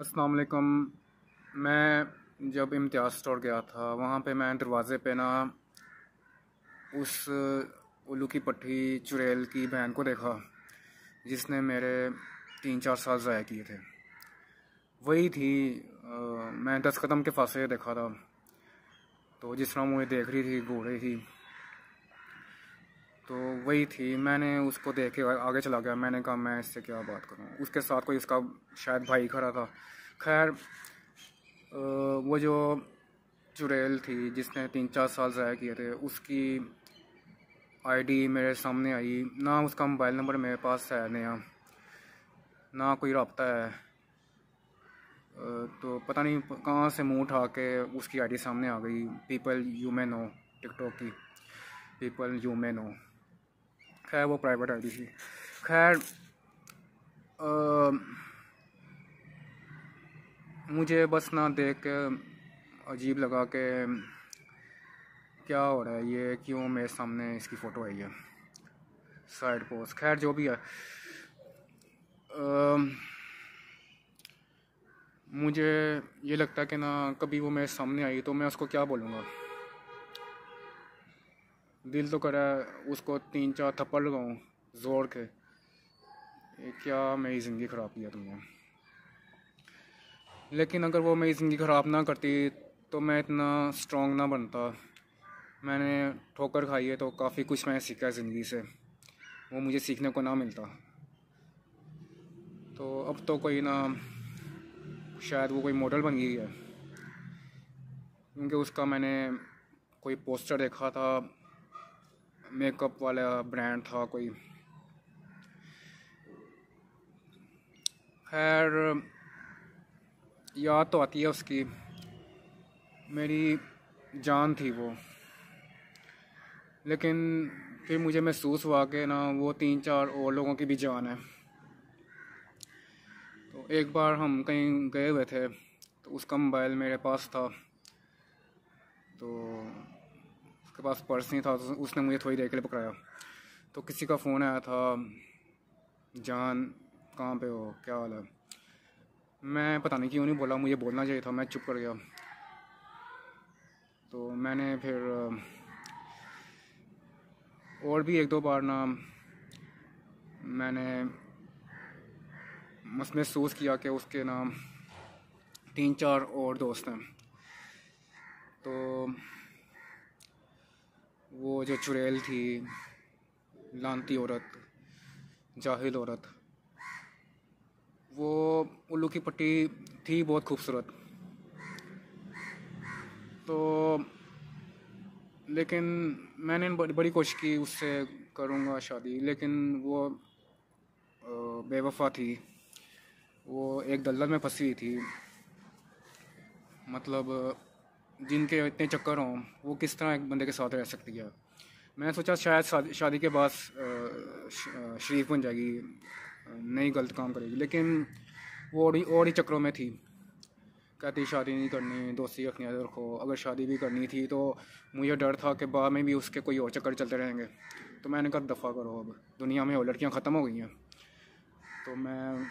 अस्सलाम वालेकुम। मैं जब इम्तियाज़ स्टोर गया था वहाँ पे मैं दरवाज़े पे ना उस उल्लू की पट्टी चुड़ैल की बहन को देखा जिसने मेरे 3-4 साल ज़ाया किए थे। वही थी। मैं 10 कदम के फासले देखा था, तो जिस तरह मुझे देख रही थी, घूर रही थी, तो वही थी। मैंने उसको देख के आगे चला गया। मैंने कहा मैं इससे क्या बात करूँ। उसके साथ कोई उसका शायद भाई खड़ा था। खैर, वो जो चुड़ैल थी जिसने 3-4 साल ज़ाया किए थे, उसकी आईडी मेरे सामने आई। ना उसका मोबाइल नंबर मेरे पास है नया, ना कोई रब्ता है। तो पता नहीं कहाँ से मुंह उठा के उसकी आईडी सामने आ गई। People you may know, TikTok की पीपल यू मे नो। खैर, वो प्राइवेट आईडी थी। खैर, मुझे बस ना देख के अजीब लगा कि क्या हो रहा है, ये क्यों मेरे सामने इसकी फ़ोटो आई है साइड पोस्ट। खैर, जो भी है, मुझे ये लगता है कि ना कभी वो मेरे सामने आई तो मैं उसको क्या बोलूँगा। दिल तो कर रहा है उसको 3-4 थप्पड़ लगाऊँ ज़ोर के। ये क्या मेरी ज़िंदगी ख़राब किया तुमने। लेकिन अगर वो मेरी ज़िंदगी ख़राब ना करती तो मैं इतना स्ट्रॉन्ग ना बनता। मैंने ठोकर खाई है तो काफ़ी कुछ मैंने सीखा है ज़िंदगी से, वो मुझे सीखने को ना मिलता। तो अब तो कोई ना, शायद वो कोई मॉडल बन गई है, क्योंकि उसका मैंने कोई पोस्टर देखा था, मेकअप वाला ब्रांड था कोई। खैर, याद तो आती है उसकी। मेरी जान थी वो। लेकिन फिर मुझे महसूस हुआ कि ना वो 3-4 और लोगों की भी जान है। तो एक बार हम कहीं गए हुए थे, तो उसका मोबाइल मेरे पास था, तो उसके पास पर्स नहीं था, तो उसने मुझे थोड़ी देर के लिए पकड़ाया। तो किसी का फ़ोन आया था, जान कहाँ पे हो, क्या हाल है। मैं पता नहीं क्यों नहीं बोला, मुझे बोलना चाहिए था, मैं चुप कर गया। तो मैंने फिर और भी 1-2 बार ना मैंने महसूस किया कि उसके ना 3-4 और दोस्त हैं। तो वो जो चुड़ैल थी, लानती औरत, जाहिल औरत, वो उल्लू की पट्टी थी बहुत खूबसूरत। तो लेकिन मैंने बड़ी कोशिश की उससे करूँगा शादी, लेकिन वो बेवफा थी। वो एक दलदल में फंसी हुई थी। मतलब जिनके इतने चक्कर हों, वो किस तरह एक बंदे के साथ रह सकती है। मैंने सोचा शायद शादी के बाद शरीफ बन जाएगी, नहीं गलत काम करेगी, लेकिन वो और ही चक्रों में थी। कहती शादी नहीं करनी, दोस्ती रखनी है रखो। अगर शादी भी करनी थी तो मुझे डर था कि बाद में भी उसके कोई और चक्कर चलते रहेंगे। तो मैंने कहा दफ़ा करो, अब दुनिया में और लड़कियां ख़त्म हो गई हैं, तो मैं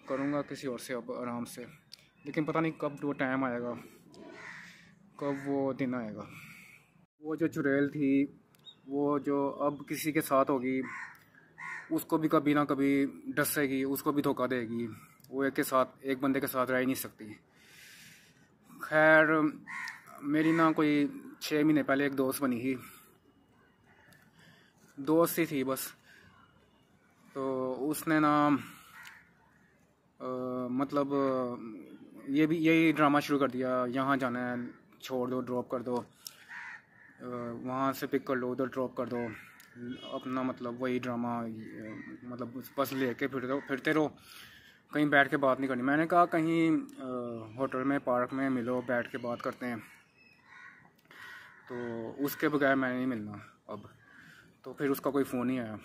करूँगा किसी और से अब आराम से। लेकिन पता नहीं कब वो टाइम आएगा, कब वो दिन आएगा। वो जो चुड़ैल थी, वो जो अब किसी के साथ होगी, उसको भी कभी ना कभी डसेगी, उसको भी धोखा देगी। वो एक बंदे के साथ रह ही नहीं सकती। खैर, मेरी ना कोई 6 महीने पहले एक दोस्त बनी थी, दोस्त ही थी बस। तो उसने ना मतलब यही ड्रामा शुरू कर दिया, यहाँ जाना है छोड़ दो, ड्रॉप कर दो, वहाँ से पिक कर लो, उधर ड्रॉप कर दो। अपना मतलब वही ड्रामा, मतलब बस लेके फिरते रहो, कहीं बैठ के बात नहीं करनी। मैंने कहा कहीं होटल में, पार्क में मिलो, बैठ के बात करते हैं। तो उसके बगैर मैंने नहीं मिलना अब। तो फिर उसका कोई फ़ोन नहीं आया,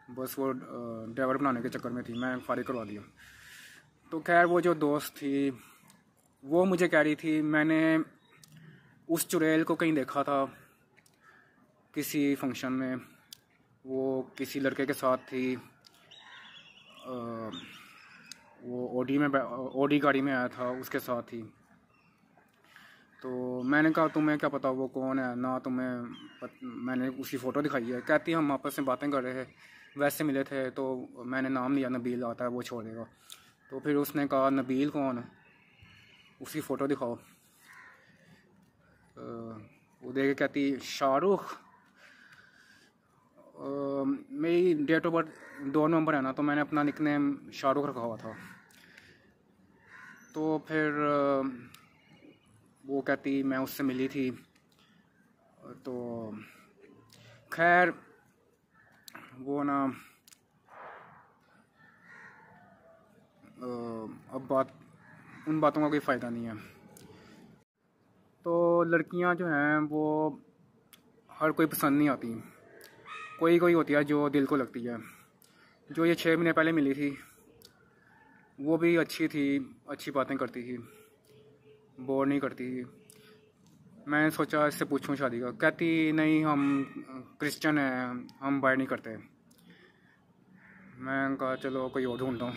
बस वो ड्राइवर बनाने के चक्कर में थी, मैं फारिग करवा दिया। तो खैर, वो जो दोस्त थी वो मुझे कह रही थी, मैंने उस चुड़ैल को कहीं देखा था किसी फंक्शन में, वो किसी लड़के के साथ थी, वो ओडी गाड़ी में आया था उसके साथ ही। तो मैंने कहा तुम्हें क्या पता वो कौन है ना, मैंने उसकी फ़ोटो दिखाई है। कहती हम आपस में बातें कर रहे थे, वैसे मिले थे, तो मैंने नाम लिया नबील आता है वो छोड़ देगा। तो फिर उसने कहा नबील कौन है, उसकी फ़ोटो दिखाओ। वो देख के कहती शाहरुख। मेरी डेट ऑफ बर्थ 2 नवंबर है ना, तो मैंने अपना निकनेम शाहरुख रखा हुआ था। तो फिर वो कहती मैं उससे मिली थी। तो खैर वो ना अब उन बातों का कोई फ़ायदा नहीं है। तो लड़कियां जो हैं वो हर कोई पसंद नहीं आती, कोई कोई होती है जो दिल को लगती है। जो ये 6 महीने पहले मिली थी वो भी अच्छी थी, अच्छी बातें करती थी, बोर नहीं करती थी। मैंने सोचा इससे पूछूं शादी का। कहती नहीं हम क्रिश्चियन हैं, हम बाय नहीं करते। मैं कहा चलो कोई और ढूंढता हूँ।